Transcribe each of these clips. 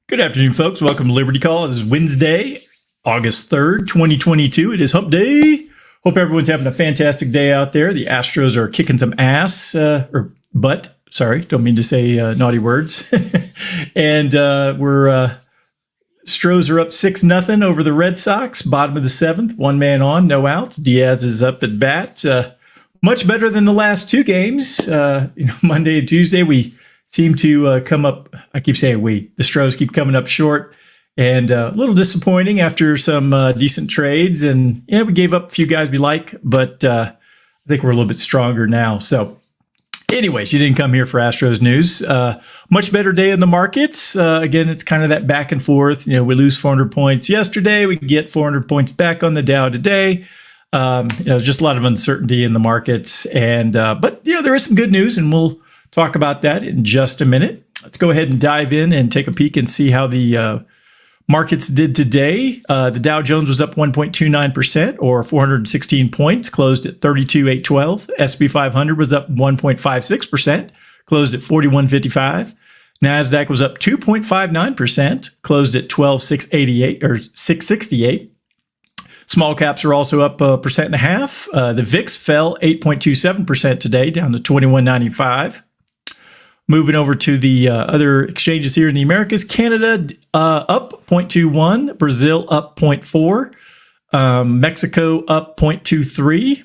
Good afternoon, folks. Welcome to Liberty Call. This is Wednesday, August 3rd, 2022. It is hump day. Hope everyone's having a fantastic day out there. The Astros are kicking some ass, or butt. Sorry, don't mean to say naughty words. And Stros are up 6-0 over the Red Sox, bottom of the seventh, one man on, no outs. Diaz is up at bat. Much better than the last two games. Monday and Tuesday, we seem to come up. I keep saying we. The Stros keep coming up short, and a little disappointing after some decent trades. And yeah, we gave up a few guys we like, but I think we're a little bit stronger now. So, anyways, you didn't come here for Astros news. Much better day in the markets. Again, it's kind of that back and forth. We lose 400 points yesterday. We get 400 points back on the Dow today. Just a lot of uncertainty in the markets, and but there is some good news, and we'll talk about that in just a minute. Let's go ahead and dive in and take a peek and see how the markets did today. The Dow Jones was up 1.29% or 416 points, closed at 32,812. S&P 500 was up 1.56%, closed at 4155. NASDAQ was up 2.59%, closed at 12,688 or 668. Small caps are also up 1.5%. The VIX fell 8.27% today, down to 2195. Moving over to the other exchanges here in the Americas, Canada up 0.21, Brazil up 0.4, Mexico up 0.23.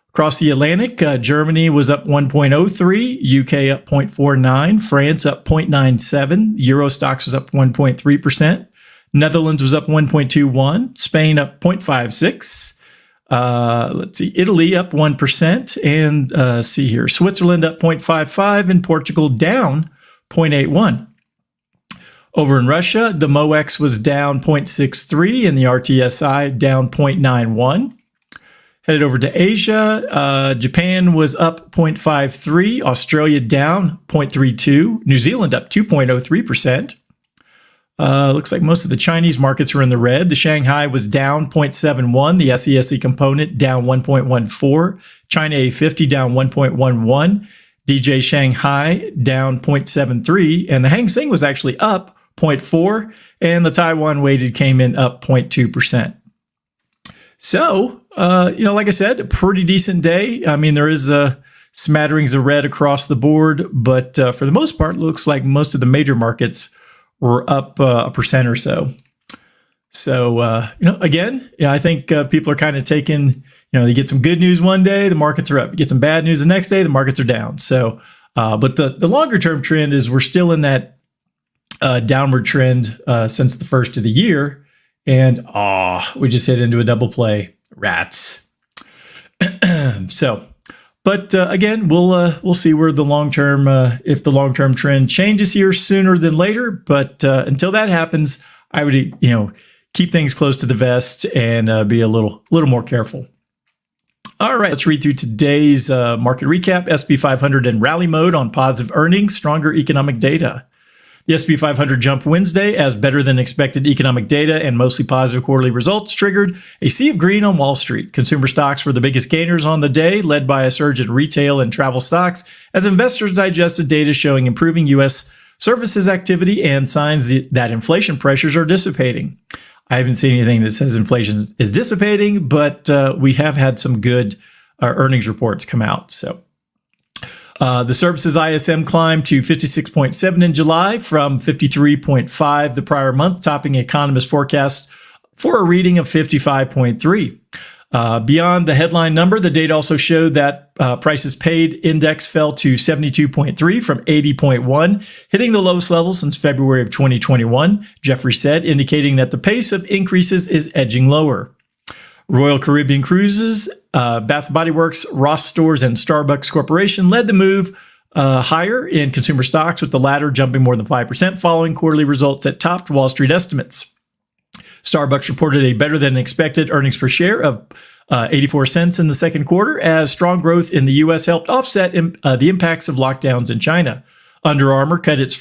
Across the Atlantic, Germany was up 1.03, UK up 0.49, France up 0.97, Euro Stoxx was up 1.3%, Netherlands was up 1.21, Spain up 0.56. Let's see, Italy up 1%, and see here, Switzerland up 0.55, and Portugal down 0.81. Over in Russia, the MOEX was down 0.63, and the RTSI down 0.91. Headed over to Asia, Japan was up 0.53, Australia down 0.32, New Zealand up 2.03%. Looks like most of the Chinese markets are in the red. The Shanghai was down 0.71. The SESE component down 1.14. China A50 down 1.11. DJ Shanghai down 0.73. And the Hang Seng was actually up 0.4. And the Taiwan weighted came in up 0.2%. So, like I said, a pretty decent day. I mean, there is smatterings of red across the board, but for the most part, it looks like most of the major markets were up 1% or so. So, again, I think people are kind of taking, you get some good news one day, the markets are up. You get some bad news the next day, the markets are down. So, but the longer term trend is we're still in that downward trend since the first of the year. And, we just hit into a double play. Rats. So, but again, we'll see where the long term, if the long term trend changes here sooner than later. But until that happens, I would keep things close to the vest and be a little more careful. All right, let's read through today's market recap. S&P 500 in rally mode on positive earnings, stronger economic data. The S&P 500 jumped Wednesday as better than expected economic data and mostly positive quarterly results triggered a sea of green on Wall Street. Consumer stocks were the biggest gainers on the day, led by a surge in retail and travel stocks as investors digested data showing improving U.S. services activity and signs that inflation pressures are dissipating. I haven't seen anything that says inflation is dissipating, but we have had some good earnings reports come out. So. The services ISM climbed to 56.7 in July from 53.5 the prior month, topping economists' forecast for a reading of 55.3. Beyond the headline number, the data also showed that prices paid index fell to 72.3 from 80.1, hitting the lowest level since February of 2021, Jeffrey said, indicating that the pace of increases is edging lower. Royal Caribbean Cruises, Bath & Body Works, Ross Stores, and Starbucks Corporation led the move higher in consumer stocks, with the latter jumping more than 5% following quarterly results that topped Wall Street estimates. Starbucks reported a better than expected earnings per share of 84 cents in the second quarter, as strong growth in the U.S. helped offset the impacts of lockdowns in China. Under Armour cut its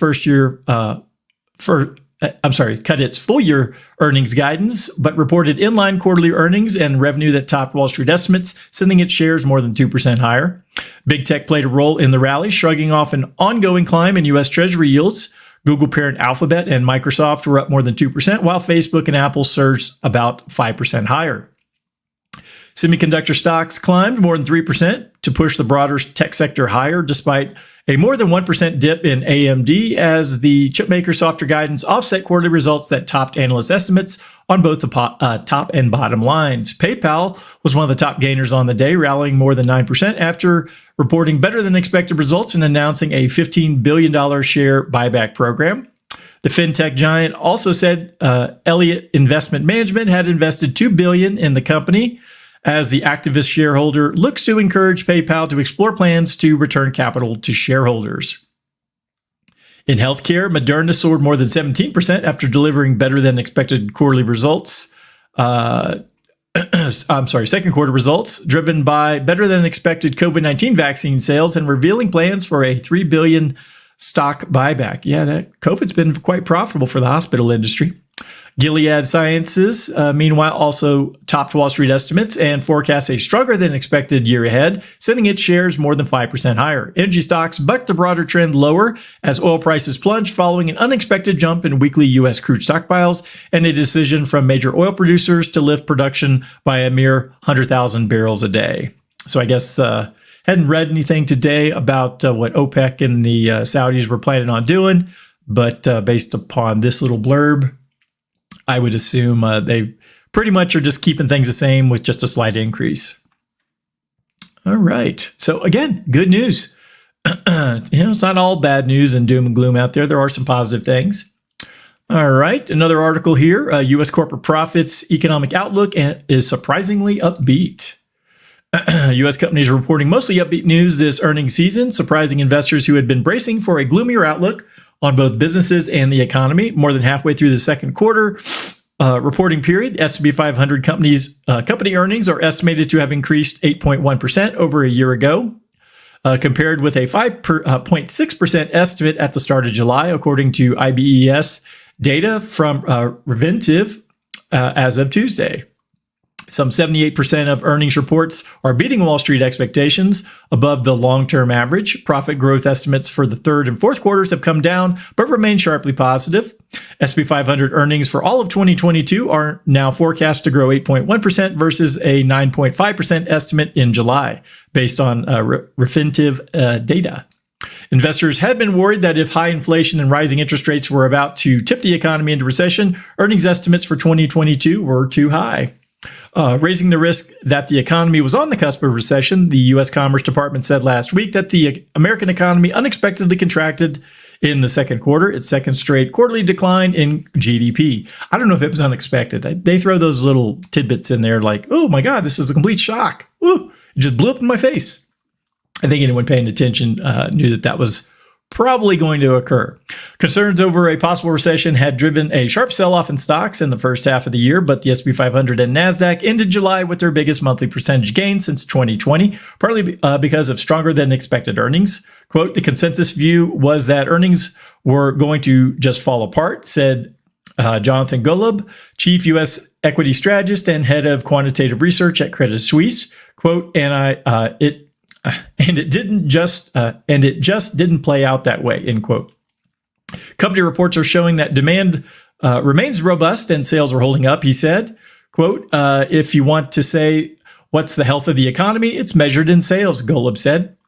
cut its full-year earnings guidance, but reported inline quarterly earnings and revenue that topped Wall Street estimates, sending its shares more than 2% higher. Big tech played a role in the rally, shrugging off an ongoing climb in U.S. Treasury yields. Google parent Alphabet and Microsoft were up more than 2%, while Facebook and Apple surged about 5% higher. Semiconductor stocks climbed more than 3% to push the broader tech sector higher, despite a more than 1% dip in AMD as the chipmaker softer guidance offset quarterly results that topped analyst estimates on both the top and bottom lines. PayPal was one of the top gainers on the day, rallying more than 9% after reporting better than expected results and announcing a $15 billion share buyback program. The fintech giant also said Elliott Investment Management had invested $2 billion in the company, as the activist shareholder looks to encourage PayPal to explore plans to return capital to shareholders. In healthcare, Moderna soared more than 17% after delivering better than expected quarterly results. Second quarter results, driven by better than expected COVID-19 vaccine sales and revealing plans for a $3 billion stock buyback. Yeah, that COVID's been quite profitable for the hospital industry. Gilead Sciences, meanwhile, also topped Wall Street estimates and forecasts a stronger than expected year ahead, sending its shares more than 5% higher. Energy stocks bucked the broader trend lower as oil prices plunged following an unexpected jump in weekly U.S. crude stockpiles and a decision from major oil producers to lift production by a mere 100,000 barrels a day. So I guess hadn't read anything today about what OPEC and the Saudis were planning on doing, but based upon this little blurb, I would assume they pretty much are just keeping things the same with just a slight increase. All right. So again, good news. It's not all bad news and doom and gloom out there. There are some positive things. All right. Another article here. U.S. corporate profits economic outlook is surprisingly upbeat. U.S. companies are reporting mostly upbeat news this earnings season, surprising investors who had been bracing for a gloomier outlook on both businesses and the economy. More than halfway through the second quarter reporting period, S&P 500 company earnings are estimated to have increased 8.1% over a year ago, compared with a 5.6% estimate at the start of July, according to IBES data from Reventive as of Tuesday. Some 78% of earnings reports are beating Wall Street expectations, above the long-term average. Profit growth estimates for the third and fourth quarters have come down, but remain sharply positive. S&P 500 earnings for all of 2022 are now forecast to grow 8.1% versus a 9.5% estimate in July, based on Reventive data. Investors had been worried that if high inflation and rising interest rates were about to tip the economy into recession, earnings estimates for 2022 were too high. Raising the risk that the economy was on the cusp of recession, the U.S. Commerce Department said last week that the American economy unexpectedly contracted in the second quarter, its second straight quarterly decline in GDP. I don't know if it was unexpected. They throw those little tidbits in there like, oh my God, this is a complete shock. Ooh, it just blew up in my face. I think anyone paying attention knew that that was probably going to occur. Concerns over a possible recession had driven a sharp sell-off in stocks in the first half of the year, but the S&P 500 and NASDAQ ended July with their biggest monthly percentage gain since 2020, partly because of stronger than expected earnings. Quote, the consensus view was that earnings were going to just fall apart, said Jonathan Golub, chief U.S. equity strategist and head of quantitative research at Credit Suisse. Quote, it just didn't play out that way, end quote. Company reports are showing that demand remains robust and sales are holding up, he said. Quote, if you want to say what's the health of the economy, it's measured in sales, Golub said.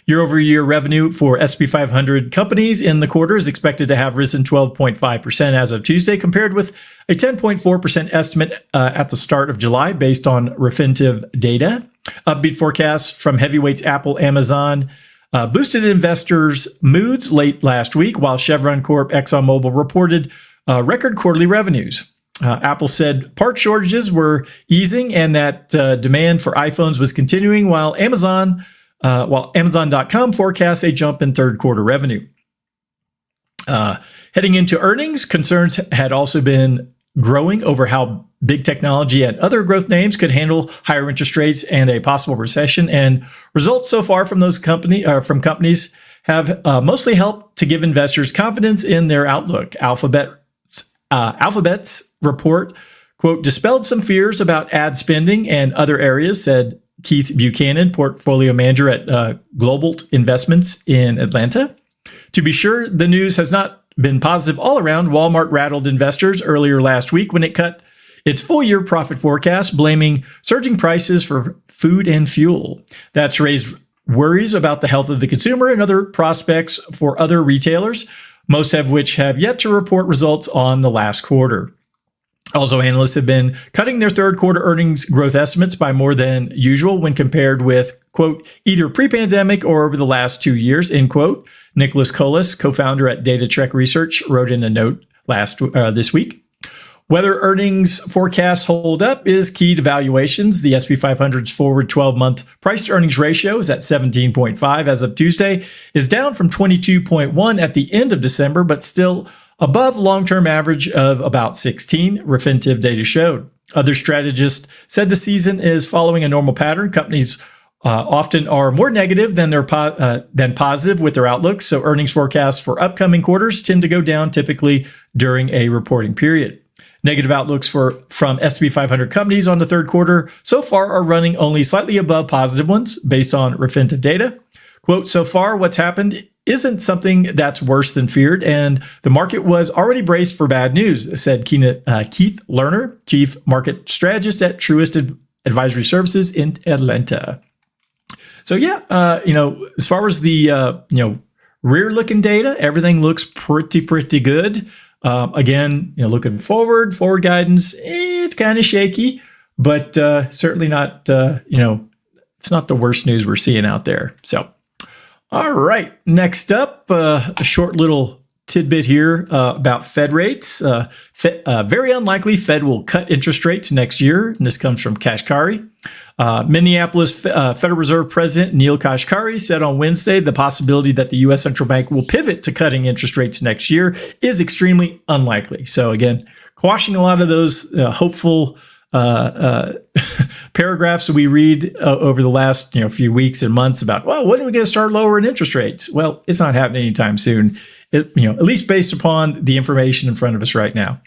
Year-over-year revenue for S&P 500 companies in the quarter is expected to have risen 12.5% as of Tuesday, compared with a 10.4% estimate at the start of July, based on Reventive data. Upbeat forecasts from heavyweights Apple, Amazon boosted investors' moods late last week, while Chevron Corp, ExxonMobil reported record quarterly revenues. Apple said part shortages were easing and that demand for iPhones was continuing, while Amazon.com forecasts a jump in third quarter revenue. Heading into earnings, concerns had also been growing over how big technology and other growth names could handle higher interest rates and a possible recession. And results so far from those companies have mostly helped to give investors confidence in their outlook. Alphabet's report, quote, dispelled some fears about ad spending and other areas, said Keith Buchanan, portfolio manager at Global Investments in Atlanta. To be sure, the news has not been positive all around. Walmart rattled investors earlier last week when it cut its full-year profit forecast, blaming surging prices for food and fuel. That's raised worries about the health of the consumer and other prospects for other retailers, most of which have yet to report results on the last quarter. Also, analysts have been cutting their third quarter earnings growth estimates by more than usual when compared with, quote, either pre-pandemic or over the last 2 years, end quote. Nicholas Colas, co-founder at Data Trek Research, wrote in a note this week. Whether earnings forecasts hold up is key to valuations. The S&P 500's forward 12-month price-to-earnings ratio is at 17.5 as of Tuesday, is down from 22.1 at the end of December, but still above long-term average of about 16, Refinitiv data showed. Other strategists said the season is following a normal pattern. Companies often are more negative than positive with their outlooks, so earnings forecasts for upcoming quarters tend to go down typically during a reporting period. Negative outlooks from S&P 500 companies on the third quarter so far are running only slightly above positive ones based on Refinitiv data. Quote, so far what's happened isn't something that's worse than feared, and the market was already braced for bad news, said Keith Lerner, chief market strategist at Truist Advisory Services in Atlanta. So yeah, as far as the rear-looking data, everything looks pretty good. Again, looking forward guidance, it's kind of shaky, but certainly not, it's not the worst news we're seeing out there. So, all right, next up, a short little tidbit here about Fed rates. Very unlikely Fed will cut interest rates next year. And this comes from Kashkari. Minneapolis Federal Reserve President Neil Kashkari said on Wednesday the possibility that the U.S. Central Bank will pivot to cutting interest rates next year is extremely unlikely. So again, quashing a lot of those hopeful paragraphs that we read over the last few weeks and months about, well, when are we going to start lowering interest rates? Well, it's not happening anytime soon. At least based upon the information in front of us right now.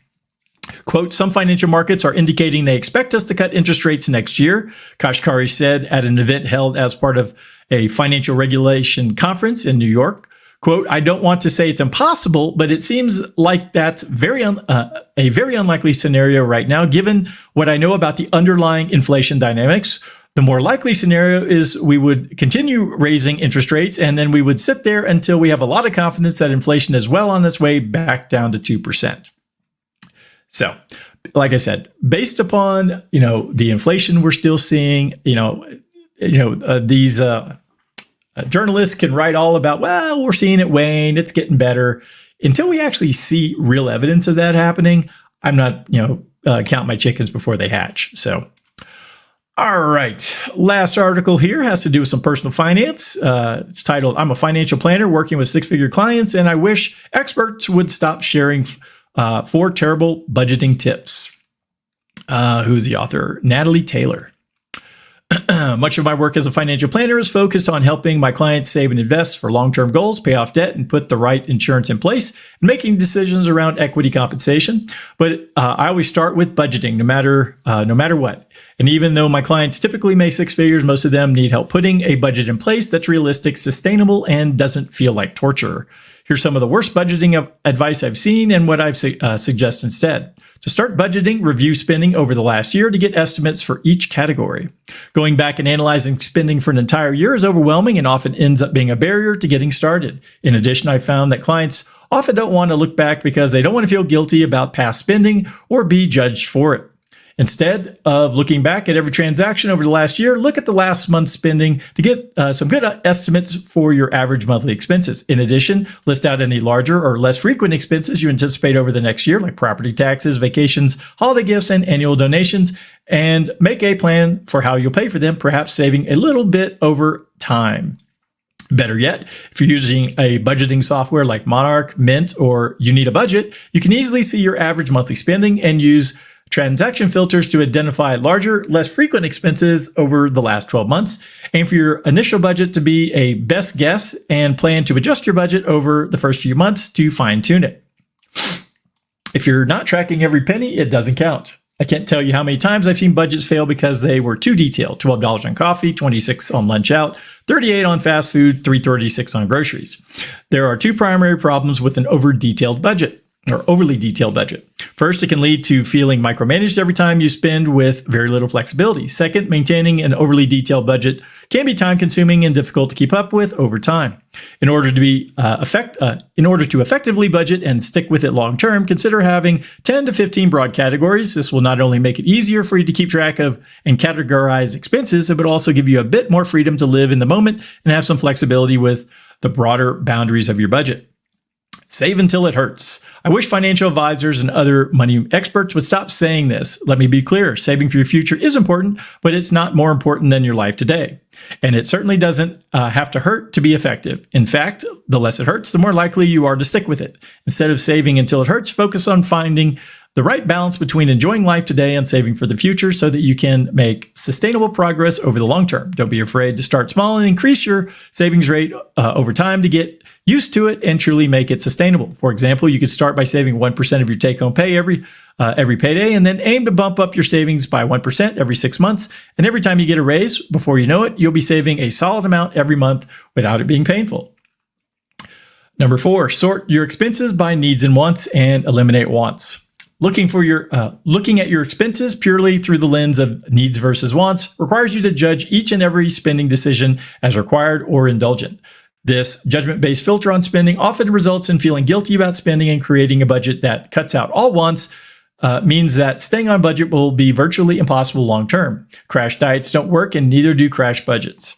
Quote, some financial markets are indicating they expect us to cut interest rates next year, Kashkari said at an event held as part of a financial regulation conference in New York. Quote, I don't want to say it's impossible, but it seems like that's a very unlikely scenario right now, given what I know about the underlying inflation dynamics. The more likely scenario is we would continue raising interest rates, and then we would sit there until we have a lot of confidence that inflation is well on its way back down to 2%. So, like I said, based upon, the inflation we're still seeing, these journalists can write all about, well, we're seeing it wane, it's getting better. Until we actually see real evidence of that happening, I'm not, count my chickens before they hatch. So, all right, last article here has to do with some personal finance. It's titled, I'm a financial planner working with six-figure clients, and I wish experts would stop sharing 4 terrible budgeting tips. Who's the author? Natalie Taylor. Much of my work as a financial planner is focused on helping my clients save and invest for long-term goals, pay off debt, and put the right insurance in place, and making decisions around equity compensation. But I always start with budgeting, no matter what. And even though my clients typically make 6 figures, most of them need help putting a budget in place that's realistic, sustainable, and doesn't feel like torture. Here's some of the worst budgeting advice I've seen and what I've suggest instead. To start budgeting, review spending over the last year to get estimates for each category. Going back and analyzing spending for an entire year is overwhelming and often ends up being a barrier to getting started. In addition, I found that clients often don't want to look back because they don't want to feel guilty about past spending or be judged for it. Instead of looking back at every transaction over the last year, look at the last month's spending to get some good estimates for your average monthly expenses. In addition, list out any larger or less frequent expenses you anticipate over the next year, like property taxes, vacations, holiday gifts, and annual donations, and make a plan for how you'll pay for them, perhaps saving a little bit over time. Better yet, if you're using a budgeting software like Monarch, Mint, or You Need a Budget, you can easily see your average monthly spending and use transaction filters to identify larger, less frequent expenses over the last 12 months. Aim for your initial budget to be a best guess and plan to adjust your budget over the first few months to fine-tune it. If you're not tracking every penny, it doesn't count. I can't tell you how many times I've seen budgets fail because they were too detailed. $12 on coffee, $26 on lunch out, $38 on fast food, $336 on groceries. There are two primary problems with an overly detailed budget. First, it can lead to feeling micromanaged every time you spend with very little flexibility. Second, maintaining an overly detailed budget can be time-consuming and difficult to keep up with over time. In order to effectively budget and stick with it long-term, consider having 10 to 15 broad categories. This will not only make it easier for you to keep track of and categorize expenses, but also give you a bit more freedom to live in the moment and have some flexibility with the broader boundaries of your budget. Save until it hurts. I wish financial advisors and other money experts would stop saying this. Let me be clear. Saving for your future is important, but it's not more important than your life today. And it certainly doesn't have to hurt to be effective. In fact, the less it hurts, the more likely you are to stick with it. Instead of saving until it hurts, focus on finding the right balance between enjoying life today and saving for the future so that you can make sustainable progress over the long term. Don't be afraid to start small and increase your savings rate over time to get used to it and truly make it sustainable. For example, you could start by saving 1% of your take-home pay every payday, and then aim to bump up your savings by 1% every 6 months. And every time you get a raise, before you know it, you'll be saving a solid amount every month without it being painful. Number 4, sort your expenses by needs and wants and eliminate wants. Looking at your expenses purely through the lens of needs versus wants requires you to judge each and every spending decision as required or indulgent. This judgment-based filter on spending often results in feeling guilty about spending, and creating a budget that cuts out all wants means that staying on budget will be virtually impossible long-term. Crash diets don't work, and neither do crash budgets.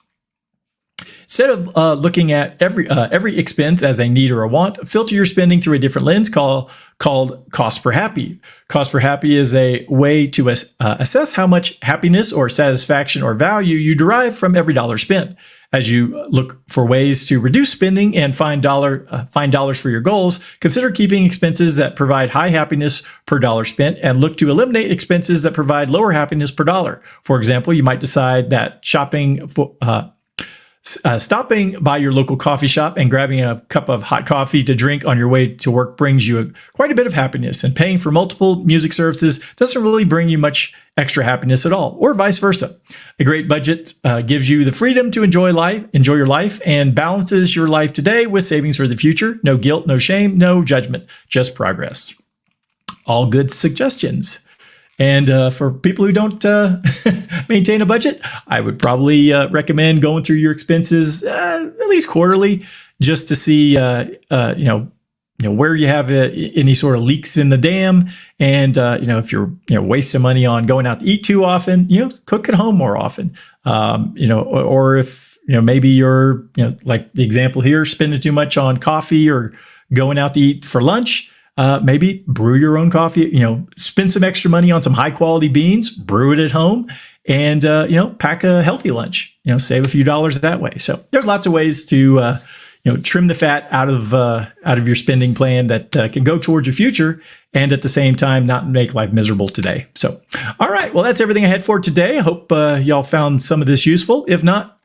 Instead of looking at every expense as a need or a want, filter your spending through a different lens called cost per happy. Cost per happy is a way to assess how much happiness or satisfaction or value you derive from every dollar spent. As you look for ways to reduce spending and find dollars for your goals, consider keeping expenses that provide high happiness per dollar spent and look to eliminate expenses that provide lower happiness per dollar. For example, you might decide that stopping by your local coffee shop and grabbing a cup of hot coffee to drink on your way to work brings you quite a bit of happiness, and paying for multiple music services doesn't really bring you much extra happiness at all, or vice versa. A great budget gives you the freedom to enjoy your life, and balances your life today with savings for the future. No guilt, no shame, no judgment, just progress. All good suggestions. And for people who don't maintain a budget, I would probably recommend going through your expenses at least quarterly, just to see where you have any sort of leaks in the dam, and if you're wasting money on going out to eat too often, cook at home more often, or if maybe you're like the example here, spending too much on coffee or going out to eat for lunch. Maybe brew your own coffee, spend some extra money on some high quality beans, brew it at home, and, pack a healthy lunch, save a few dollars that way. So there's lots of ways to, trim the fat out of your spending plan that can go towards your future, and at the same time, not make life miserable today. So, all right. Well, that's everything I had for today. I hope y'all found some of this useful. If not,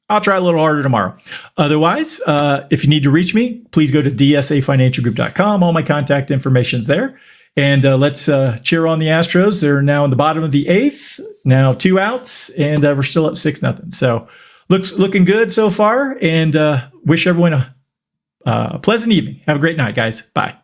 I'll try a little harder tomorrow. Otherwise, if you need to reach me, please go to dsafinancialgroup.com. All my contact information's there. And let's cheer on the Astros. They're now in the bottom of the 8th, now 2 outs, and we're still up 6-0. So looking good so far, and wish everyone a pleasant evening. Have a great night, guys. Bye.